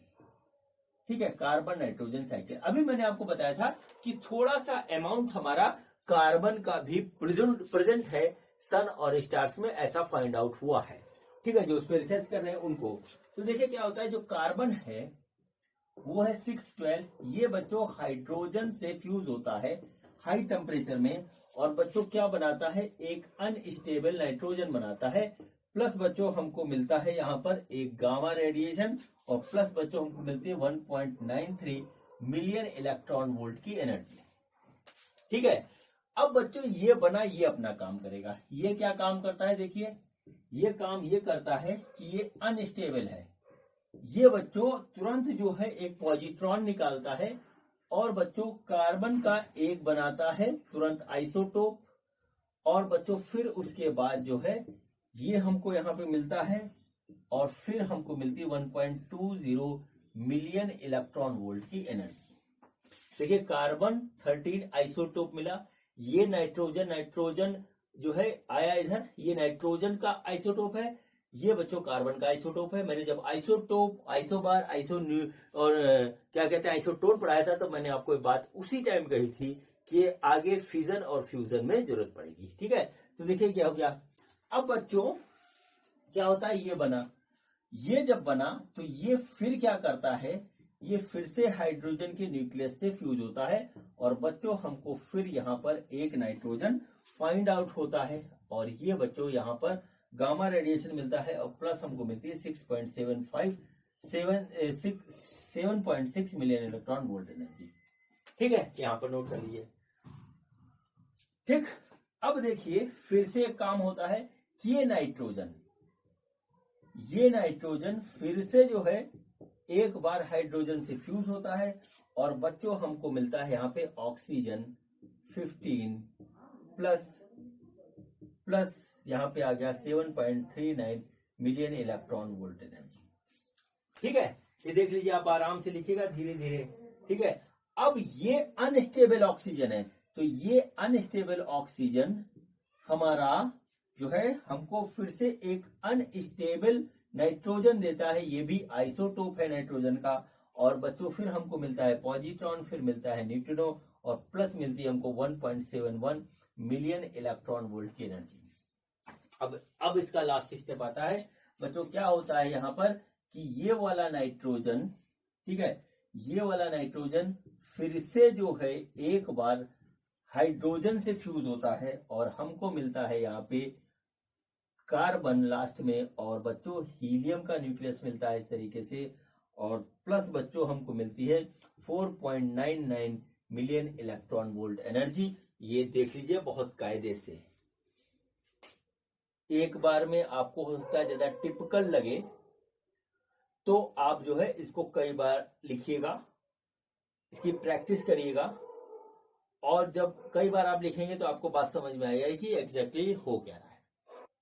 ठीक है, कार्बन नाइट्रोजन साइकिल। अभी मैंने आपको बताया था कि थोड़ा सा अमाउंट हमारा कार्बन का भी प्रेजेंट है सन और स्टार्स में, ऐसा फाइंड आउट हुआ है। ठीक है, जो उस पर रिसर्च कर रहे हैं उनको। तो देखिए क्या होता है, जो कार्बन है वो है 612। ये बच्चों हाइड्रोजन से फ्यूज होता है हाई टेम्परेचर में, और बच्चों क्या बनाता है, एक अनस्टेबल नाइट्रोजन बनाता है। प्लस बच्चों हमको मिलता है यहाँ पर एक गामा रेडिएशन, और प्लस बच्चों हमको मिलती है 1.93 मिलियन इलेक्ट्रॉन वोल्ट की एनर्जी। ठीक है, अब बच्चों ये बना, ये अपना काम करेगा। ये क्या काम करता है, देखिए ये काम ये करता है कि ये अनस्टेबल है। ये बच्चों तुरंत जो है एक पॉजिट्रॉन निकालता है, और बच्चों कार्बन का एक बनाता है तुरंत आइसोटोप, और बच्चों फिर उसके बाद जो है ये हमको यहाँ पे मिलता है, और फिर हमको मिलती है 1.20 मिलियन इलेक्ट्रॉन वोल्ट की एनर्जी। देखिए कार्बन 13 आइसोटोप मिला, ये नाइट्रोजन जो है आया इधर, ये नाइट्रोजन का आइसोटोप है, ये बच्चों कार्बन का आइसोटोप है। मैंने जब आइसोटोप, आइसोबार, और क्या कहते हैं आइसोटोन पढ़ाया था, तो मैंने आपको एक बात उसी टाइम कही थी कि आगे फिजन और फ्यूजन में जरूरत पड़ेगी। ठीक है, तो देखिए क्या हो गया। अब बच्चों क्या होता है, ये बना, ये जब बना तो ये फिर क्या करता है, ये फिर से हाइड्रोजन के न्यूक्लियस से फ्यूज होता है, और बच्चों हमको फिर यहाँ पर एक नाइट्रोजन फाइंड आउट होता है, और ये बच्चों यहाँ पर गामा रेडिएशन मिलता है, और प्लस हमको मिलती है 7.6 मिलियन इलेक्ट्रॉन वोल्ट एनर्जी। ठीक है, यहाँ पर नोट कर लीजिए। ठीक, अब देखिए फिर से एक काम होता है कि ये नाइट्रोजन फिर से जो है एक बार हाइड्रोजन से फ्यूज होता है, और बच्चों हमको मिलता है यहाँ पे ऑक्सीजन 15 प्लस यहाँ पे आ गया 7.39 मिलियन इलेक्ट्रॉन वोल्ट एनर्जी। ठीक है, ये देख लीजिए, आप आराम से लिखिएगा धीरे धीरे। ठीक है, अब ये अनस्टेबल ऑक्सीजन है, तो ये अनस्टेबल ऑक्सीजन हमारा जो है हमको फिर से एक अनस्टेबल नाइट्रोजन देता है, ये भी आइसोटोप है नाइट्रोजन का, और बच्चों फिर हमको मिलता है पॉजिट्रॉन, फिर मिलता है न्यूट्रिनो, और प्लस मिलती है हमको 1.71 मिलियन इलेक्ट्रॉन वोल्ट की एनर्जी। अब इसका लास्ट स्टेप आता है बच्चों, क्या होता है यहाँ पर कि ये वाला नाइट्रोजन, ठीक है, ये वाला नाइट्रोजन फिर से जो है एक बार हाइड्रोजन से फ्यूज होता है, और हमको मिलता है यहाँ पे कार्बन लास्ट में, और बच्चों हीलियम का न्यूक्लियस मिलता है इस तरीके से, और प्लस बच्चों हमको मिलती है 4.99 मिलियन इलेक्ट्रॉन वोल्ट एनर्जी। ये देख लीजिए बहुत कायदे से, एक बार में आपको हो सकता है ज्यादा टिपिकल लगे, तो आप जो है इसको कई बार लिखिएगा, इसकी प्रैक्टिस करिएगा, और जब कई बार आप लिखेंगे तो आपको बात समझ में आएगी कि एग्जैक्टली हो क्या रहा है।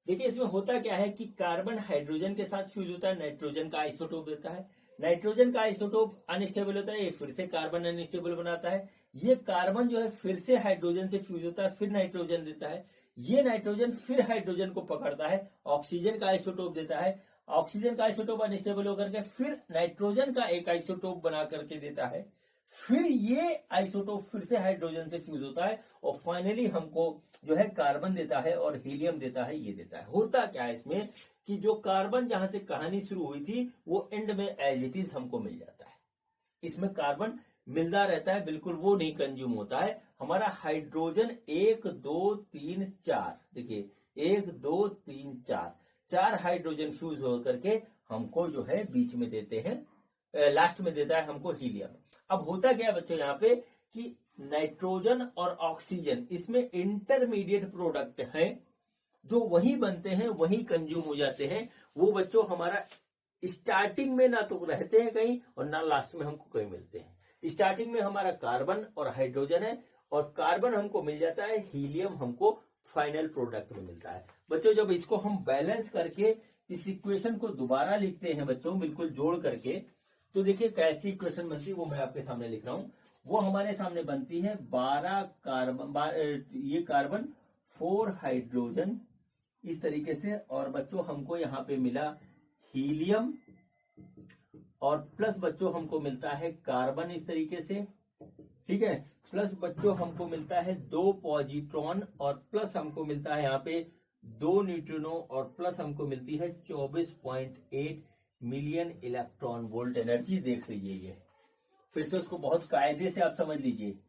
देखिए इसमें होता क्या है कि कार्बन हाइड्रोजन के साथ फ्यूज होता है, नाइट्रोजन का आइसोटोप देता है, नाइट्रोजन का आइसोटोप अनस्टेबल होता है, ये फिर से कार्बन अनस्टेबल बनाता है, ये कार्बन जो है फिर से हाइड्रोजन से फ्यूज होता है, फिर नाइट्रोजन देता है, ये नाइट्रोजन फिर हाइड्रोजन को पकड़ता है, ऑक्सीजन का आइसोटोप देता है, ऑक्सीजन का आइसोटोप अनस्टेबल होकर के फिर नाइट्रोजन का एक आइसोटोप बना करके देता है, फिर ये आइसोटोप फिर से हाइड्रोजन से फ्यूज होता है, और फाइनली हमको जो है कार्बन देता है और हीलियम देता है, ये देता है। होता क्या है इसमें कि जो कार्बन जहां से कहानी शुरू हुई थी वो एंड में एज इट इज हमको मिल जाता है। इसमें कार्बन मिलता रहता है, बिल्कुल वो नहीं कंज्यूम होता है। हमारा हाइड्रोजन 1 2 3 4, देखिए 1 2 3 4, 4 हाइड्रोजन फ्यूज होकर के हमको जो है बीच में देते हैं, लास्ट में देता है हमको हीलियम। अब होता क्या है बच्चों यहाँ पे कि नाइट्रोजन और ऑक्सीजन इसमें इंटरमीडिएट प्रोडक्ट हैं, जो वही बनते हैं वही कंज्यूम हो जाते हैं। वो बच्चों हमारा स्टार्टिंग में ना तो रहते हैं कहीं और ना लास्ट में हमको कहीं मिलते हैं। स्टार्टिंग में हमारा कार्बन और हाइड्रोजन है, और कार्बन हमको मिल जाता है, हीलियम हमको फाइनल प्रोडक्ट में मिलता है। बच्चों जब इसको हम बैलेंस करके इस इक्वेशन को दोबारा लिखते हैं बच्चों, बिल्कुल जोड़ करके, तो देखिए कैसी इक्वेशन बनती है वो मैं आपके सामने लिख रहा हूं। वो हमारे सामने बनती है 12 कार्बन, ये कार्बन 4 हाइड्रोजन इस तरीके से, और बच्चों हमको यहाँ पे मिला हीलियम, और प्लस बच्चों हमको मिलता है कार्बन इस तरीके से, ठीक है, प्लस बच्चों हमको मिलता है 2 पॉजिट्रॉन, और प्लस हमको मिलता है यहाँ पे 2 न्यूट्रिनो, और प्लस हमको मिलती है 24.8 मिलियन इलेक्ट्रॉन वोल्ट एनर्जी। देख लीजिए, ये फिर से उसको बहुत कायदे से आप समझ लीजिए।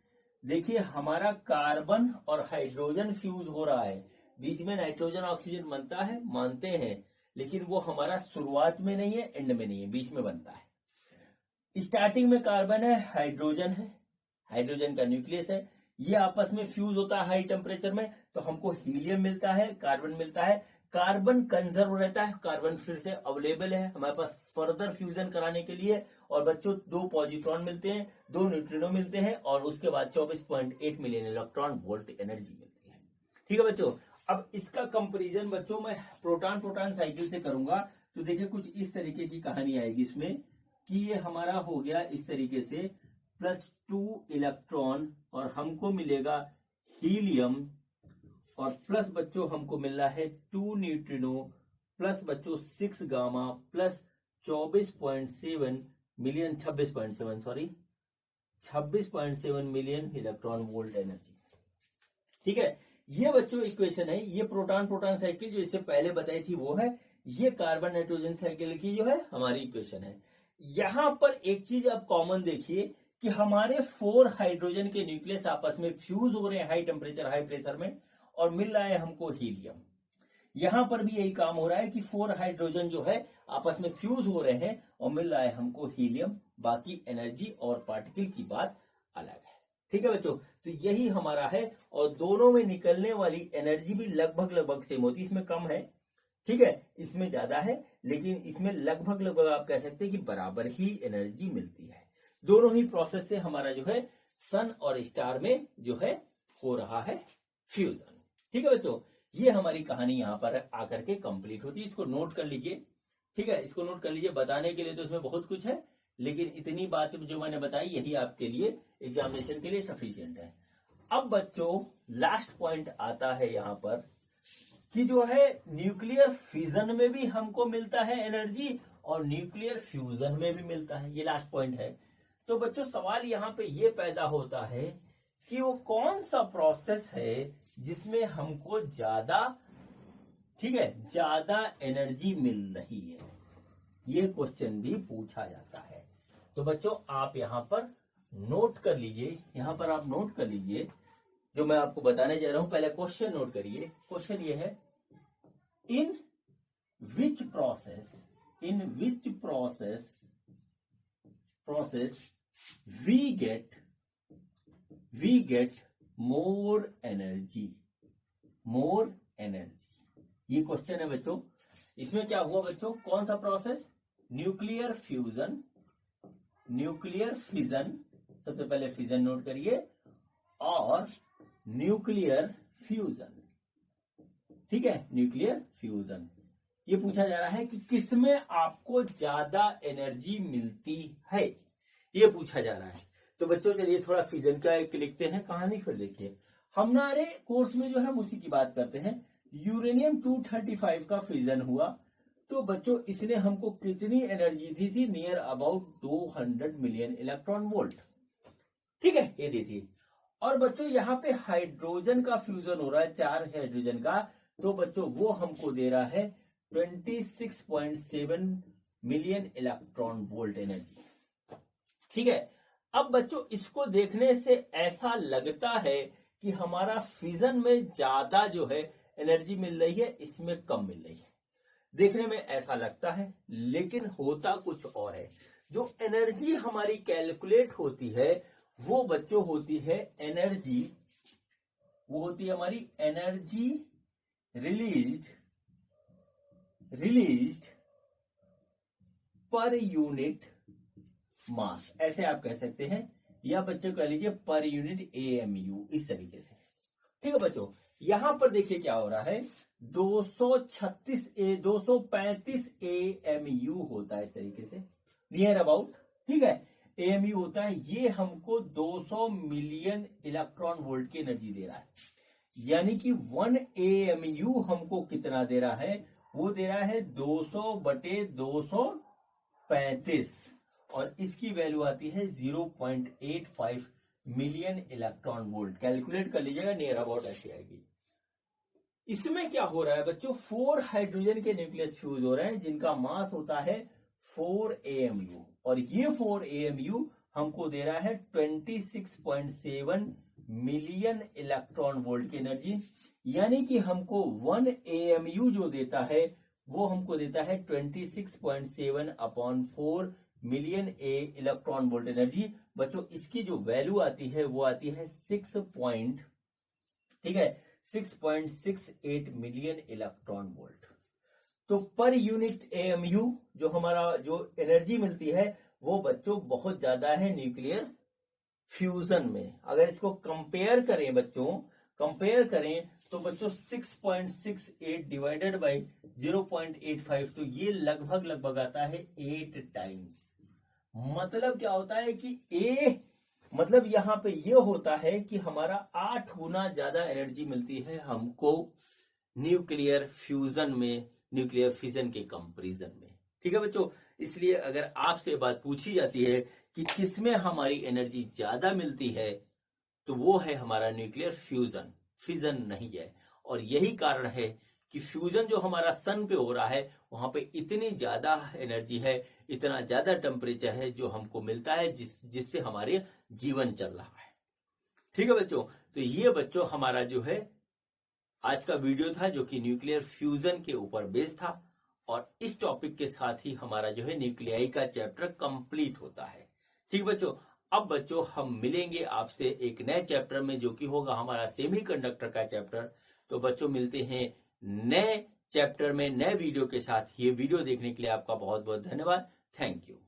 देखिए हमारा कार्बन और हाइड्रोजन फ्यूज हो रहा है, बीच में नाइट्रोजन ऑक्सीजन बनता है, मानते हैं, लेकिन वो हमारा शुरुआत में नहीं है, एंड में नहीं है, बीच में बनता है। स्टार्टिंग में कार्बन है, हाइड्रोजन है, हाइड्रोजन का न्यूक्लियस है, ये आपस में फ्यूज होता है हाई टेम्परेचर में, तो हमको हीलियम मिलता है, कार्बन मिलता है। कार्बन कंजर्व रहता है, कार्बन फिर से अवेलेबल है हमारे पास फर्दर फ्यूजन कराने के लिए, और बच्चों 2 पॉजिट्रॉन मिलते हैं, 2 न्यूट्रिनो मिलते हैं, और उसके बाद 24.8 मिलियन इलेक्ट्रॉन वोल्ट एनर्जी मिलती है। ठीक है बच्चों, अब इसका कंपैरिजन बच्चों मैं प्रोटॉन प्रोटॉन साइकिल से करूंगा, तो देखिए कुछ इस तरीके की कहानी आएगी इसमें, कि ये हमारा हो गया इस तरीके से +2 इलेक्ट्रॉन, और हमको मिलेगा हीलियम, और प्लस बच्चों हमको मिल रहा है 2 न्यूट्रिनो, प्लस बच्चों 6 gamma, plus 24.7 million 26.7 million electron volt energy. ठीक है, ये बच्चों इक्वेशन है, ये प्रोटॉन प्रोटॉन साइकिल जो इससे पहले बताई थी वो है, ये कार्बन नाइट्रोजन साइकिल की जो है हमारी इक्वेशन है। यहां पर एक चीज आप कॉमन देखिए कि हमारे 4 हाइड्रोजन के न्यूक्लियस आपस में फ्यूज हो रहे हैं हाई टेम्परेचर हाई प्रेशर में, और मिल रहा है हमको हीलियम। यहां पर भी यही काम हो रहा है कि 4 हाइड्रोजन जो है आपस में फ्यूज हो रहे हैं और मिल रहा है हमको हीलियम। बाकी एनर्जी और पार्टिकल की बात अलग है। ठीक है बच्चों, तो यही हमारा है, और दोनों में निकलने वाली एनर्जी भी लगभग लगभग सेम होती है, इसमें कम है, ठीक है, इसमें ज्यादा है, लेकिन इसमें लगभग लगभग आप कह सकते हैं कि बराबर ही एनर्जी मिलती है। दोनों ही प्रोसेस से हमारा जो है सन और स्टार में जो है हो रहा है फ्यूजन। ठीक है बच्चों, ये हमारी कहानी यहां पर आकर के कंप्लीट होती है। इसको नोट कर लीजिए, ठीक है, इसको नोट कर लीजिए। बताने के लिए तो इसमें बहुत कुछ है, लेकिन इतनी बात जो मैंने बताई यही आपके लिए एग्जामिनेशन के लिए सफिशिएंट है। अब बच्चों लास्ट पॉइंट आता है यहां पर कि जो है न्यूक्लियर फिजन में भी हमको मिलता है एनर्जी, और न्यूक्लियर फ्यूजन में भी मिलता है, ये लास्ट पॉइंट है। तो बच्चों सवाल यहां पे ये पैदा होता है कि वो कौन सा प्रोसेस है जिसमें हमको ज्यादा, ठीक है, ज्यादा एनर्जी मिल रही है, ये क्वेश्चन भी पूछा जाता है। तो बच्चों आप यहां पर नोट कर लीजिए, यहां पर आप नोट कर लीजिए जो मैं आपको बताने जा रहा हूं। पहले क्वेश्चन नोट करिए। क्वेश्चन ये है, in which process we get more energy. ये क्वेश्चन है बच्चों। इसमें क्या हुआ बच्चों, कौन सा प्रोसेस, न्यूक्लियर फिजन, सबसे पहले फिजन नोट करिए, और न्यूक्लियर फ्यूजन। ठीक है, न्यूक्लियर फ्यूजन। ये पूछा जा रहा है कि किसमें आपको ज्यादा एनर्जी मिलती है, ये पूछा जा रहा है। तो बच्चों चलिए थोड़ा फिजन का एक लिखते हैं कहानी, फिर देखिए। हमारे कोर्स में जो है हम उसी की बात करते हैं। यूरेनियम 235 का फिजन हुआ, तो बच्चों इसने हमको कितनी एनर्जी दी थी, near about 200 million electron volt. ठीक है, ये दी थी। और बच्चों यहाँ पे हाइड्रोजन का फ्यूजन हो रहा है, 4 हाइड्रोजन का, तो बच्चों वो हमको दे रहा है 26.7 मिलियन इलेक्ट्रॉन वोल्ट एनर्जी। ठीक है, अब बच्चों इसको देखने से ऐसा लगता है कि हमारा फिजन में ज्यादा जो है एनर्जी मिल रही है, इसमें कम मिल रही है। देखने में ऐसा लगता है, लेकिन होता कुछ और है। जो एनर्जी हमारी कैलकुलेट होती है वो बच्चों होती है एनर्जी, वो होती है हमारी energy released per unit mass, ऐसे आप कह सकते हैं, या बच्चों कह लीजिए पर यूनिट AMU, इस तरीके से। ठीक है बच्चों, यहां पर देखिए क्या हो रहा है, 235 AMU होता है इस तरीके से, नियर अबाउट, ठीक है। AMU होता है, ये हमको 200 मिलियन इलेक्ट्रॉन वोल्ट की एनर्जी दे रहा है। यानी कि 1 AMU हमको कितना दे रहा है, वो दे रहा है 200/235, और इसकी वैल्यू आती है 0.85 मिलियन इलेक्ट्रॉन वोल्ट। कैलकुलेट कर लीजिएगा, नियर अबाउट ऐसी आएगी। इसमें क्या हो रहा है बच्चों, 4 हाइड्रोजन के न्यूक्लियस फ्यूज हो रहे हैं जिनका मास होता है 4 AMU, और ये 4 AMU हमको दे रहा है 26.7 मिलियन इलेक्ट्रॉन वोल्ट की एनर्जी। यानी कि हमको 1 AMU जो देता है वो हमको देता है 26.7/4 मिलियन इलेक्ट्रॉन वोल्ट एनर्जी। बच्चों इसकी जो वैल्यू आती है वो आती है 6.68 मिलियन इलेक्ट्रॉन वोल्ट। तो पर यूनिट AMU जो हमारा जो एनर्जी मिलती है वो बच्चों बहुत ज्यादा है न्यूक्लियर फ्यूजन में। अगर इसको कंपेयर करें तो बच्चों 6.68 डिवाइडेड बाय 0.85, तो ये लगभग आता है 8 टाइम्स। मतलब क्या होता है कि मतलब यहां पे ये होता है कि हमारा 8 गुना ज्यादा एनर्जी मिलती है हमको न्यूक्लियर फ्यूजन में, न्यूक्लियर फिजन के कंपैरिजन में, ठीक है बच्चों। इसलिए अगर आपसे बात पूछी जाती है कि किसमें हमारी एनर्जी ज्यादा मिलती है, तो वो है हमारा न्यूक्लियर फ्यूजन, फिजन नहीं है। और यही कारण है कि फ्यूजन जो हमारा सन पे हो रहा है वहां पे इतनी ज्यादा एनर्जी है, इतना ज्यादा टेम्परेचर है जो हमको मिलता है, जिससे हमारे जीवन चल रहा है, ठीक है बच्चों। तो ये बच्चों हमारा जो है आज का वीडियो था जो कि न्यूक्लियर फ्यूजन के ऊपर बेस्ड था, और इस टॉपिक के साथ ही हमारा जो है न्यूक्लियाई का चैप्टर कंप्लीट होता है, ठीक बच्चों। अब बच्चों हम मिलेंगे आपसे एक नए चैप्टर में जो कि होगा हमारा सेमीकंडक्टर का चैप्टर। तो बच्चों मिलते हैं नए चैप्टर में नए वीडियो के साथ। ये वीडियो देखने के लिए आपका बहुत बहुत धन्यवाद। Thank you.